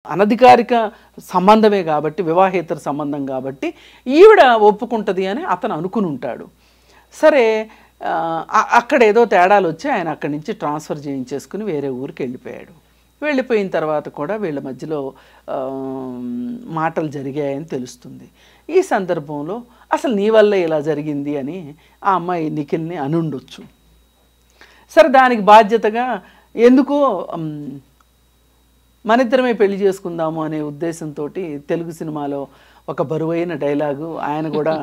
అనధికారిక సంబంధమే కాబట్టి, వివాహేతర సంబంధం కాబట్టి ఈవిడ ఒప్పుకుంటుంది అని అతను అనుకుని ఉంటాడు. సరే, అక్కడ ఏదో తేడాలు వచ్చి ఆయన అక్కడి నుంచి ట్రాన్స్ఫర్ చేయించేసుకుని వేరే ఊరికి వెళ్ళిపోయాడు. వెళ్ళిపోయిన తర్వాత కూడా వీళ్ళ మధ్యలో మాటలు జరిగాయని తెలుస్తుంది. ఈ సందర్భంలో అసలు నీ వల్ల ఇలా జరిగింది అని ఆ అమ్మాయి నిఖిల్ని అనుండొచ్చు. సరే, దానికి బాధ్యతగా ఎందుకో మనిద్దరమే పెళ్లి చేసుకుందాము అనే ఉద్దేశంతో తెలుగు సినిమాలో ఒక బరువైన డైలాగు ఆయన కూడా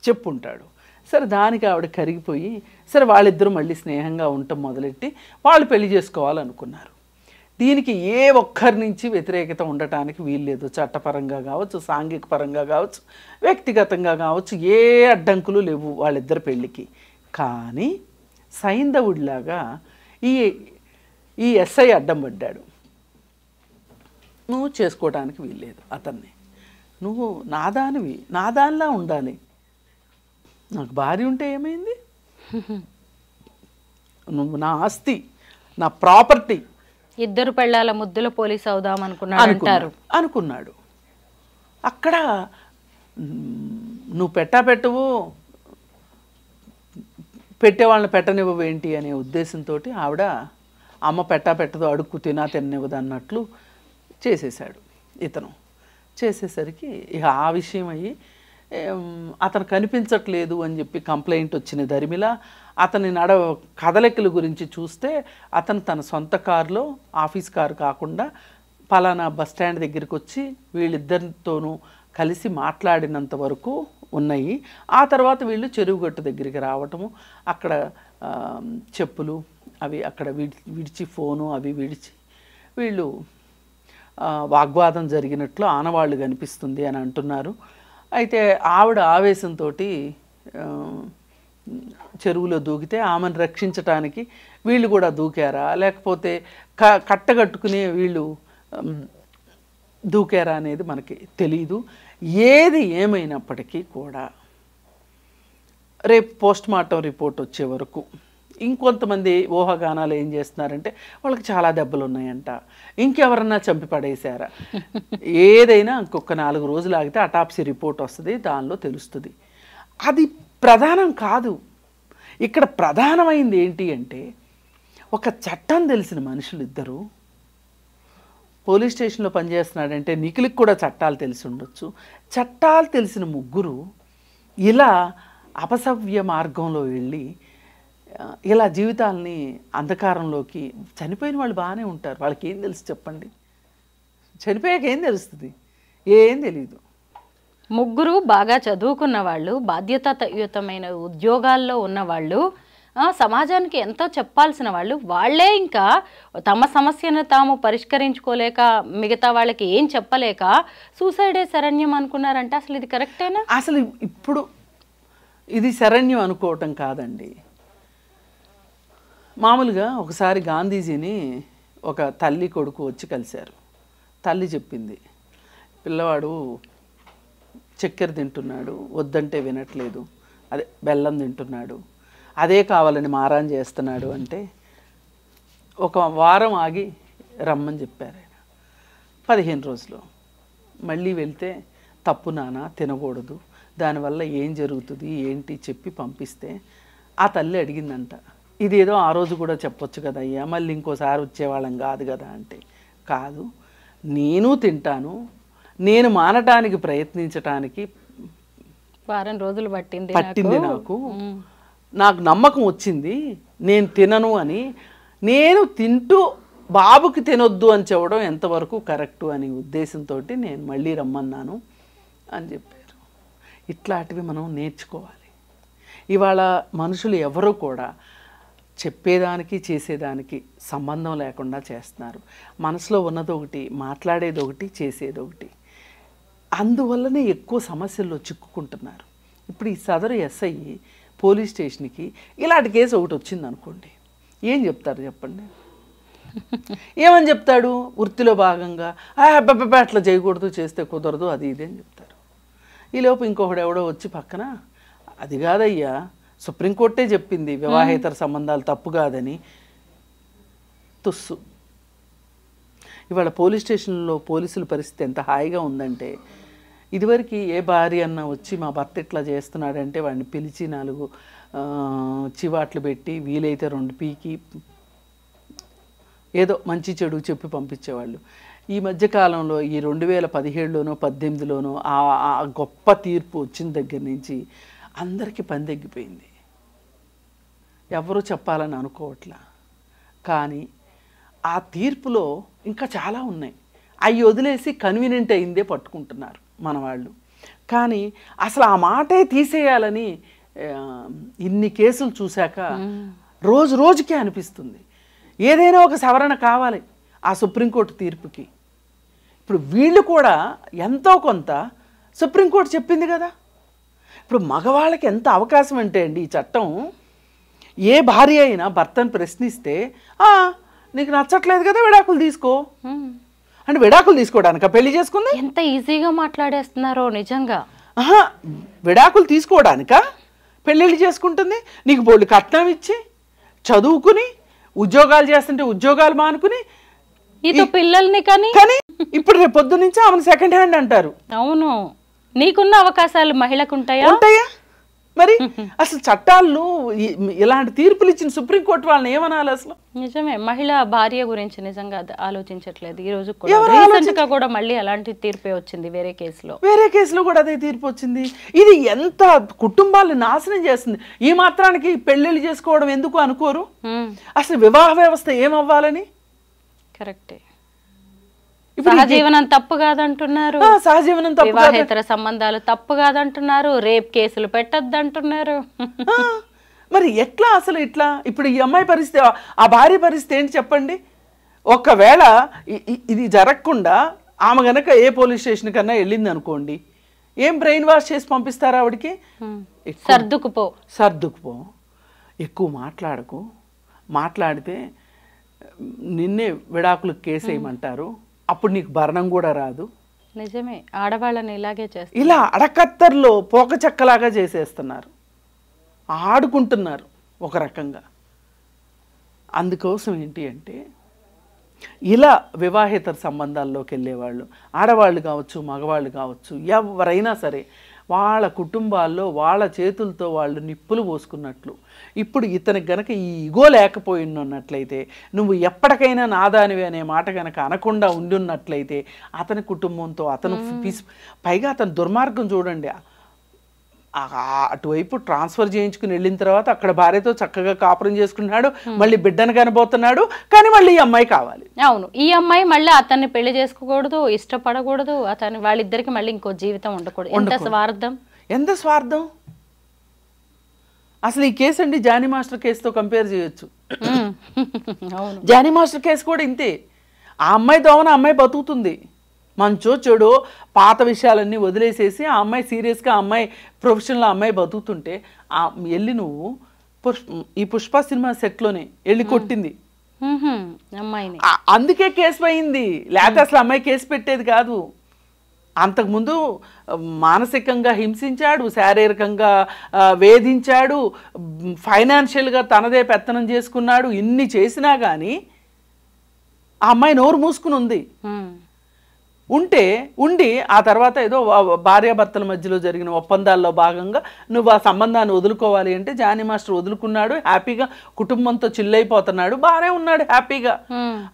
చెప్పుంటాడు. సరే, దానికి ఆవిడ కరిగిపోయి సరే వాళ్ళిద్దరూ మళ్ళీ స్నేహంగా ఉండటం మొదలెట్టి వాళ్ళు పెళ్లి చేసుకోవాలనుకున్నారు. దీనికి ఏ ఒక్కరి నుంచి వ్యతిరేకత ఉండటానికి వీల్లేదు. చట్టపరంగా కావచ్చు, సాంఘిక పరంగా కావచ్చు, వ్యక్తిగతంగా కావచ్చు, ఏ అడ్డంకులు లేవు వాళ్ళిద్దరి పెళ్ళికి. కానీ సైంధవుడిలాగా ఈ ఎస్ఐ అడ్డం పడ్డాడు. నువ్వు చేసుకోవడానికి వీల్లేదు అతన్ని, నువ్వు నాదానివి, నాదానిలా ఉండాలి. నాకు భార్య ఉంటే ఏమైంది, నువ్వు నా ఆస్తి, నా ప్రాపర్టీ. ఇద్దరు పెళ్ళాల ముద్దుల పోలీస్ అవుదాం అనుకున్నాడు. అక్కడ నువ్వు పెట్టవు, పెట్టేవాళ్ళని పెట్టనివ్వవు ఏంటి అనే ఉద్దేశంతో ఆవిడ అమ్మ పెట్టదో అడుక్కు తిననివ్వదు అన్నట్లు చేసేసాడు ఇతను. చేసేసరికి ఇక ఆ విషయం అయ్యి అతను కనిపించట్లేదు అని చెప్పి కంప్లైంట్ వచ్చిన దరిమిలా అతని కదలికల గురించి చూస్తే అతను తన సొంత కారులో, ఆఫీస్ కారు కాకుండా పలానా బస్ స్టాండ్ దగ్గరికి వచ్చి వీళ్ళిద్దరితోనూ కలిసి మాట్లాడినంత వరకు ఉన్నాయి. ఆ తర్వాత వీళ్ళు చెరువుగట్టు దగ్గరికి రావటము, అక్కడ చెప్పులు అవి అక్కడ విడిచి, ఫోను అవి విడిచి వీళ్ళు వాగ్వాదం జరిగినట్లు ఆనవాళ్ళు కనిపిస్తుంది అని అంటున్నారు. అయితే ఆవిడ ఆవేశంతో చెరువులో దూకితే ఆమెను రక్షించటానికి వీళ్ళు కూడా దూకారా, లేకపోతే కట్టగట్టుకునే వీళ్ళు దూకారా అనేది మనకి తెలీదు. ఏది ఏమైనప్పటికీ కూడా రేపు పోస్ట్ మార్టం రిపోర్ట్ వచ్చే వరకు ఇంకొంతమంది ఊహాగానాలు ఏం చేస్తున్నారంటే వాళ్ళకి చాలా దెబ్బలు ఉన్నాయంట, ఇంకెవరన్నా చంపి పడేశారా, ఏదైనా ఇంకొక 4 రోజులు ఆగితే అటాప్సీ రిపోర్ట్ వస్తుంది, దానిలో తెలుస్తుంది. అది ప్రధానం కాదు. ఇక్కడ ప్రధానమైంది ఏంటి అంటే ఒక చట్టం తెలిసిన మనుషులు ఇద్దరు పోలీస్ స్టేషన్లో పనిచేస్తున్నాడంటే నిఖిల్కి కూడా చట్టాలు తెలిసి ఉండొచ్చు. చట్టాలు తెలిసిన ముగ్గురు ఇలా అపసవ్య మార్గంలో వెళ్ళి ఇలా జీవితాలని అంధకారంలోకి, చనిపోయిన వాళ్ళు బాగానే ఉంటారు, వాళ్ళకి ఏం తెలుసు చెప్పండి, చనిపోయాక ఏం తెలుస్తుంది, ఏం తెలీదు. ముగ్గురు బాగా చదువుకున్న వాళ్ళు, బాధ్యతాయుతమైన ఉద్యోగాల్లో ఉన్నవాళ్ళు, సమాజానికి ఎంతో చెప్పాల్సిన వాళ్ళు, వాళ్ళే ఇంకా తమ సమస్యను తాము పరిష్కరించుకోలేక మిగతా వాళ్ళకి ఏం చెప్పలేక సూసైడే శరణ్యం అనుకున్నారంటే అసలు ఇది కరెక్టేనా? అసలు ఇప్పుడు ఇది శరణ్యం అనుకోవటం కాదండి. మామూలుగా ఒకసారి గాంధీజీని ఒక తల్లి కొడుకు వచ్చి కలిశారు. తల్లి చెప్పింది, పిల్లవాడు చక్కెర తింటున్నాడు, వద్దంటే వినట్లేదు, అదే బెల్లం తింటున్నాడు, అదే కావాలని మారాన్ చేస్తున్నాడు అంటే ఒక వారం ఆగి రమ్మని చెప్పారు ఆయన. 15 రోజులు మళ్ళీ వెళ్తే తప్పు నాన్న, తినకూడదు, దానివల్ల ఏం జరుగుతుంది ఏంటి చెప్పి పంపిస్తే ఆ తల్లి అడిగిందంట, ఇదేదో ఆ రోజు కూడా చెప్పొచ్చు కదా అయ్యా, మళ్ళీ ఇంకోసారి వచ్చేవాళ్ళం కాదు కదా అంటే, కాదు, నేను తింటాను, నేను మానటానికి ప్రయత్నించటానికి వారం రోజులు పట్టింది నాకు నమ్మకం వచ్చింది, నేను తినను అని. నేను తింటూ బాబుకి తినొద్దు అని చెప్పడం ఎంతవరకు కరెక్టు అనే ఉద్దేశంతో నేను మళ్ళీ రమ్మన్నాను అని చెప్పారు. ఇట్లాంటివి మనం నేర్చుకోవాలి. ఇవాళ మనుషులు ఎవరు కూడా చెప్పేదానికి చేసేదానికి సంబంధం లేకుండా చేస్తున్నారు. మనసులో ఉన్నది ఒకటి, మాట్లాడేది ఒకటి, చేసేది ఒకటి. అందువల్లనే ఎక్కువ సమస్యల్లో చిక్కుకుంటున్నారు. ఇప్పుడు ఈ సదరు ఎస్ఐ పోలీస్ స్టేషన్కి ఇలాంటి కేసు ఒకటి వచ్చింది అనుకోండి, ఏం చెప్తారు చెప్పండి? ఏమని చెప్తాడు? వృత్తిలో భాగంగా అబ్బబ్బబ్బా అట్లా చేయకూడదు, చేస్తే కుదరదు, అది ఇది అని చెప్తారు. ఈలోపు ఇంకొకడు ఎవడో వచ్చి పక్కన, అది కాదయ్యా, సుప్రీంకోర్టే చెప్పింది వివాహేతర సంబంధాలు తప్పు కాదని. తుస్సు. ఇవాళ పోలీస్ స్టేషన్లో పోలీసుల పరిస్థితి ఎంత హాయిగా ఉందంటే, ఇదివరకు ఏ భార్య అన్న వచ్చి మా భర్త ఇట్లా చేస్తున్నాడంటే వాడిని పిలిచి 4 చివాట్లు పెట్టి వీలైతే 2 పీకి ఏదో మంచి చెడు చెప్పి పంపించేవాళ్ళు. ఈ మధ్యకాలంలో ఈ 2017లోనో 18లోనో ఆ గొప్ప తీర్పు వచ్చిన దగ్గర నుంచి అందరికీ పని తగ్గిపోయింది. ఎవరూ చెప్పాలని అనుకోవట్లా. కానీ ఆ తీర్పులో ఇంకా చాలా ఉన్నాయి. అవి వదిలేసి కన్వీనియంట్ అయిందే పట్టుకుంటున్నారు మన వాళ్ళు. కానీ అసలు ఆ మాటే తీసేయాలని ఇన్ని కేసులు చూశాక రోజు రోజుకే అనిపిస్తుంది ఏదైనా ఒక సవరణ కావాలి ఆ సుప్రీంకోర్టు తీర్పుకి. ఇప్పుడు వీళ్ళు కూడా ఎంతో కొంత సుప్రీంకోర్టు చెప్పింది కదా. ఇప్పుడు మగవాళ్ళకి ఎంత అవకాశం అంటే అండి, ఈ చట్టం ఏ భార్య అయినా భర్తను ప్రశ్నిస్తే నీకు నచ్చట్లేదు కదా విడాకులు తీసుకో అంటే, విడాకులు తీసుకోవడానిక పెళ్లి చేసుకుంది? ఎంత ఈజీగా మాట్లాడేస్తున్నారో నిజంగా. విడాకులు తీసుకోవడానిక పెళ్ళిళ్ళు చేసుకుంటుంది? నీకు బోళ్ళు కట్నం ఇచ్చి చదువుకుని ఉద్యోగాలు చేస్తుంటే ఉద్యోగాలు మానుకుని నీతో పిల్లల్ని కానీ ఇప్పుడు రేపు పొద్దు నుంచి ఆమెను సెకండ్ హ్యాండ్ అంటారు. అవును, నీకున్న అవకాశాలు మహిళకు ఉంటాయా? మరి అసలు చట్టాలను ఇలాంటి తీర్పులు ఇచ్చిన సుప్రీంకోర్టు వాళ్ళని ఏమనాలి అసలు? నిజమే, మహిళ భార్య గురించి నిజంగా ఆలోచించట్లేదు. ఈ రోజు కూడా మళ్ళీ అలాంటి తీర్పే వచ్చింది వేరే కేసులో కూడా అదే తీర్పు వచ్చింది. ఇది ఎంత కుటుంబాలను నాశనం చేస్తుంది. ఈ మాత్రానికి పెళ్లిళ్ళు చేసుకోవడం ఎందుకు అనుకోరు? అసలు వివాహ వ్యవస్థ ఏమవ్వాలని? కరెక్టే. సహజీవనం తప్పు కాదంటున్నారు, సహజీవనం వివాహేతర సంబంధాలు తప్పు కాదంటున్నారు, రేప్ కేసులు పెట్టద్దంటున్నారు. మరి ఎట్లా అసలు ఇట్లా? ఇప్పుడు ఈ అమ్మాయి పరిస్థితి, ఆ భార్య పరిస్థితి ఏంటి చెప్పండి? ఒకవేళ ఇది జరగకుండా ఆమె గనక ఏ పోలీస్ స్టేషన్ కన్నా వెళ్ళింది అనుకోండి, ఏం బ్రెయిన్ వాష్ చేసి పంపిస్తారా ఆవిడకి? సర్దుకుపో, ఎక్కువ మాట్లాడకు, మాట్లాడితే నిన్నే విడాకులకు కేసు వేయమంటారు, అప్పుడు నీకు భరణం కూడా రాదు. నిజమే, ఆడవాళ్ళని ఇలాగే చేస్తారు. ఇలా అడకత్తర్లో పోక చెక్కలాగా చేసేస్తున్నారు, ఆడుకుంటున్నారు ఒక రకంగా. అందుకోసం ఏంటి అంటే, ఇలా వివాహేతర సంబంధాల్లోకి వెళ్ళేవాళ్ళు, ఆడవాళ్ళు కావచ్చు మగవాళ్ళు కావచ్చు, ఎవరైనా సరే వాళ్ళ కుటుంబాల్లో వాళ్ళ చేతులతో వాళ్ళు నిప్పులు పోసుకున్నట్లు. ఇప్పుడు ఇతనికి గనక ఈ ఇగో లేకపోయినట్లయితే, నువ్వు ఎప్పటికైనా నాదానివి అనే మాట గనక అనకుండా ఉండున్నట్లయితే, అతని కుటుంబంతో అతను పైగా అతని దుర్మార్గం చూడండి. అటువైపు ట్రాన్స్ఫర్ చేయించుకుని వెళ్ళిన తర్వాత అక్కడ భార్యతో చక్కగా కాపురం చేసుకున్నాడు, మళ్ళీ బిడ్డను కనబోతున్నాడు, కానీ మళ్ళీ ఈ అమ్మాయి కావాలి. అవును, ఈ అమ్మాయి మళ్ళీ అతన్ని పెళ్లి చేసుకోకూడదు, ఇష్టపడకూడదు, వాళ్ళిద్దరికి మళ్ళీ ఇంకో జీవితం ఉండకూడదు. ఎంత స్వార్థం అసలు! ఈ కేసు అండి జానీ మాస్టర్ కేసుతో కంపేర్ చేయొచ్చు. జానీ మాస్టర్ కేసు కూడా ఇంతే. ఆ అమ్మాయి దోమన అమ్మాయి బతుకుతుంది, మంచో చెడో పాత విషయాలన్నీ వదిలేసేసి ఆ అమ్మాయి సీరియస్గా, ఆ అమ్మాయి ప్రొఫెషనల్, ఆ అమ్మాయి బతుకుతుంటే వెళ్ళి నువ్వు ఈ పుష్ప సినిమా సెట్లోనే వెళ్ళి కొట్టింది అమ్మాయిని. అందుకే కేసు అయింది, లేకపోతే అసలు అమ్మాయి కేసు పెట్టేది కాదు. అంతకుముందు మానసికంగా హింసించాడు, శారీరకంగా వేధించాడు, ఫైనాన్షియల్గా తనదే పెత్తనం చేసుకున్నాడు. ఇన్ని చేసినా కానీ ఆ అమ్మాయి నోరు మూసుకుని ఉండి ఆ తర్వాత ఏదో భార్యాభర్తల మధ్యలో జరిగిన ఒప్పందాల్లో భాగంగా నువ్వు ఆ సంబంధాన్ని వదులుకోవాలి అంటే జానీ మాస్టర్ వదులుకున్నాడు, హ్యాపీగా కుటుంబంతో చిల్లైపోతున్నాడు, బాగానే ఉన్నాడు హ్యాపీగా.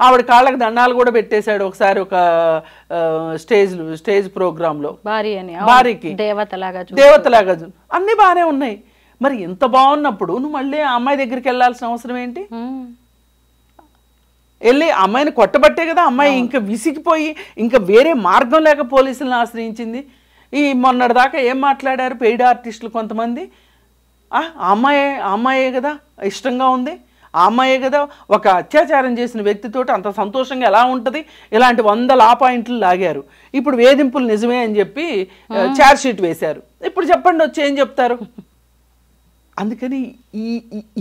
ఆవిడ కాళ్ళకి దండాలు కూడా పెట్టేశాడు ఒకసారి ఒక స్టేజ్ ప్రోగ్రాంలో భార్యకి, దేవతలాగా. అన్నీ బాగానే ఉన్నాయి. మరి ఇంత బాగున్నప్పుడు నువ్వు మళ్ళీ ఆ అమ్మాయి దగ్గరికి వెళ్ళాల్సిన అవసరం ఏంటి? వెళ్ళి అమ్మాయిని కొట్టబట్టే కదా అమ్మాయి ఇంకా విసిగిపోయి ఇంకా వేరే మార్గం లేక పోలీసులను ఆశ్రయించింది. ఈ మొన్నటిదాకా ఏం మాట్లాడారు పెయిడ్ ఆర్టిస్టులు కొంతమంది, అమ్మాయే కదా ఇష్టంగా ఉంది, ఆ అమ్మాయే కదా ఒక అత్యాచారం చేసిన వ్యక్తితో అంత సంతోషంగా ఎలా ఉంటుంది, ఇలాంటి 100 లా పాయింట్లు లాగారు. ఇప్పుడు వేధింపులు నిజమే అని చెప్పి ఛార్జ్ షీట్ వేశారు. ఇప్పుడు చెప్పండి వచ్చి ఏం చెప్తారు? అందుకని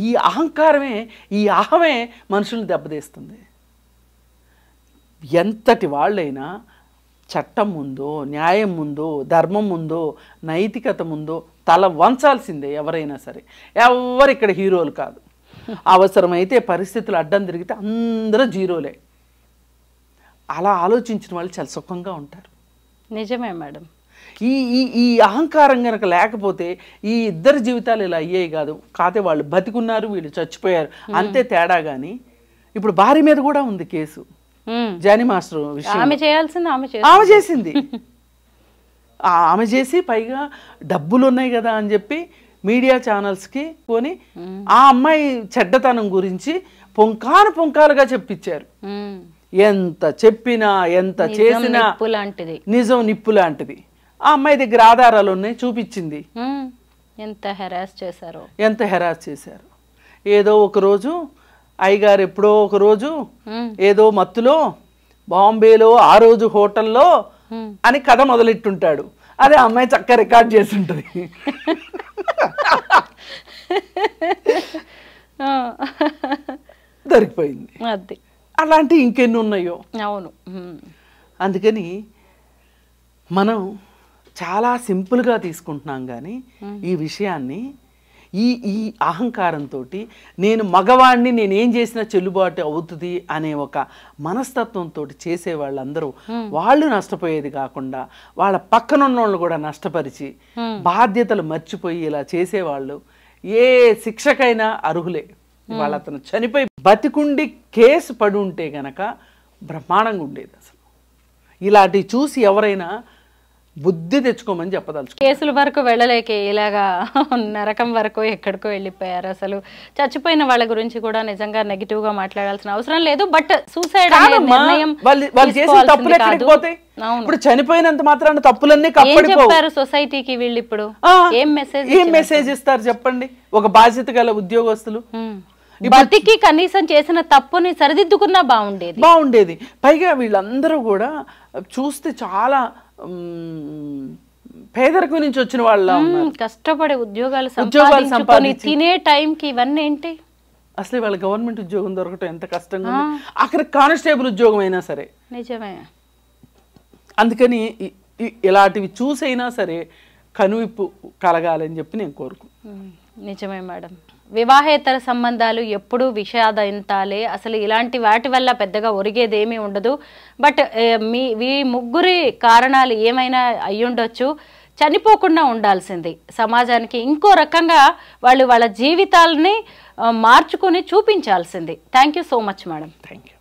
ఈ అహంకారమే, ఈ అహమే మనుషుల్ని దెబ్బతీస్తుంది. ఎంతటి వాళ్ళైనా చట్టం ముందో, న్యాయం ముందో, ధర్మం ముందో, నైతికత ముందో తల వంచాల్సిందే ఎవరైనా సరే. ఎవరు ఇక్కడ హీరోలు కాదు. అవసరమైతే పరిస్థితులు అడ్డం తిరిగితే అందరూ జీరోలే. అలా ఆలోచించిన వాళ్ళు చాలా సుఖంగా ఉంటారు. నిజమే మేడం. ఈ ఈ ఈ అహంకారం కనుక లేకపోతే ఈ ఇద్దరు జీవితాలు ఇలా అయ్యేవి కాదు. కాకపోతే వాళ్ళు బతికున్నారు, వీళ్ళు చచ్చిపోయారు, అంతే తేడా. కానీ ఇప్పుడు భార్య మీద కూడా ఉంది కేసు. జానీ మాస్టర్ విషయం ఆమె చేయాల్సింది ఆమె చేసింది. ఆమె చేసి పైగా డబ్బులు ఉన్నాయి కదా అని చెప్పి మీడియా ఛానల్స్కి కొని ఆ అమ్మాయి చెడ్డతనం గురించి పుంకాలుగా చెప్పించారు. ఎంత చెప్పినా ఎంత చేసినా నిజం నిప్పు లాంటిది. ఆ అమ్మాయి దగ్గర ఆధారాలు ఉన్నాయి, చూపించింది. ఎంత హెరాస్ చేశారు. ఏదో ఒకరోజు అయ్యగారు ఎప్పుడో ఒకరోజు ఏదో మత్తులో బాంబేలో ఆ రోజు హోటల్లో అని కథ మొదలెట్టుంటాడు. అదే అమ్మాయి చక్కగా రికార్డ్ చేసి ఉంటుంది. దొరికిపోయింది. అలాంటి ఇంకెన్ని ఉన్నాయో. అవును. అందుకని మనం చాలా సింపుల్గా తీసుకుంటున్నాం. కానీ ఈ విషయాన్ని ఈ అహంకారంతో నేను మగవాడిని, నేనేం చేసినా చెల్లుబాటు అవుతుంది అనే ఒక మనస్తత్వంతో చేసే వాళ్ళందరూ వాళ్ళు నష్టపోయేది కాకుండా వాళ్ళ పక్కనున్న వాళ్ళు కూడా నష్టపరిచి బాధ్యతలు మర్చిపోయి ఇలా చేసేవాళ్ళు ఏ శిక్షకైనా అర్హులే. వాళ్ళ అతను చనిపోయి బతికుండి కేసు పడి ఉంటే గనక బ్రహ్మాండంగా ఉండేది. అసలు ఇలాంటివి చూసి ఎవరైనా బుద్ధి తెచ్చుకోమని చెప్పదలుచు. కేసుల వరకు వెళ్ళలేక ఇలాగా నరకం వరకు ఎక్కడికో వెళ్ళిపోయారు. అసలు చచ్చిపోయిన వాళ్ళ గురించి కూడా నిజంగా నెగిటివ్ గా మాట్లాడాల్సిన అవసరం లేదు. బట్ సూసైడ్ వాళ్ళు చేసిన తప్పులు ఎక్కడికి పోతాయి? ఇప్పుడు చనిపోయినంత మాత్రాన తప్పులన్నీ చెప్పారు సొసైటీకి. వీళ్ళు ఇప్పుడు ఏం మెసేజ్ ఇస్తారు చెప్పండి? ఒక బాధ్యత గల ఉద్యోగస్తులు బతికి కనీసం చేసిన తప్పుని సరిదిద్దుకున్నా బాగుండేది. పైగా వీళ్ళందరూ కూడా చూస్తే చాలా పేదరికం నుంచి వచ్చిన వాళ్ళ కష్టపడే ఉద్యోగాలు సంపాదించుకొని తినే టైంకి ఇవన్నీ ఏంటి? అసలు వాళ్ళ గవర్నమెంట్ ఉద్యోగం దొరకటం ఎంత కష్టంగా, అక్కడ కానిస్టేబుల్ ఉద్యోగం అయినా సరే. నిజమే. అందుకని ఇలాంటివి చూసైనా సరే కనువిప్పు కలగాలని చెప్పి నేను నిజమే మేడం. వివాహేతర సంబంధాలు ఎప్పుడూ విషాదంతాలే. అసలు ఇలాంటి వాటి వల్ల పెద్దగా ఒరిగేదేమీ ఉండదు. బట్ మీ ముగ్గురి కారణాలు ఏమైనా అయ్యుండొచ్చు. చనిపోకుండా ఉండాల్సింది. సమాజానికి ఇంకో రకంగా వాళ్ళ జీవితాలని మార్చుకొని చూపించాల్సింది. Thank you so much madam. Thank you.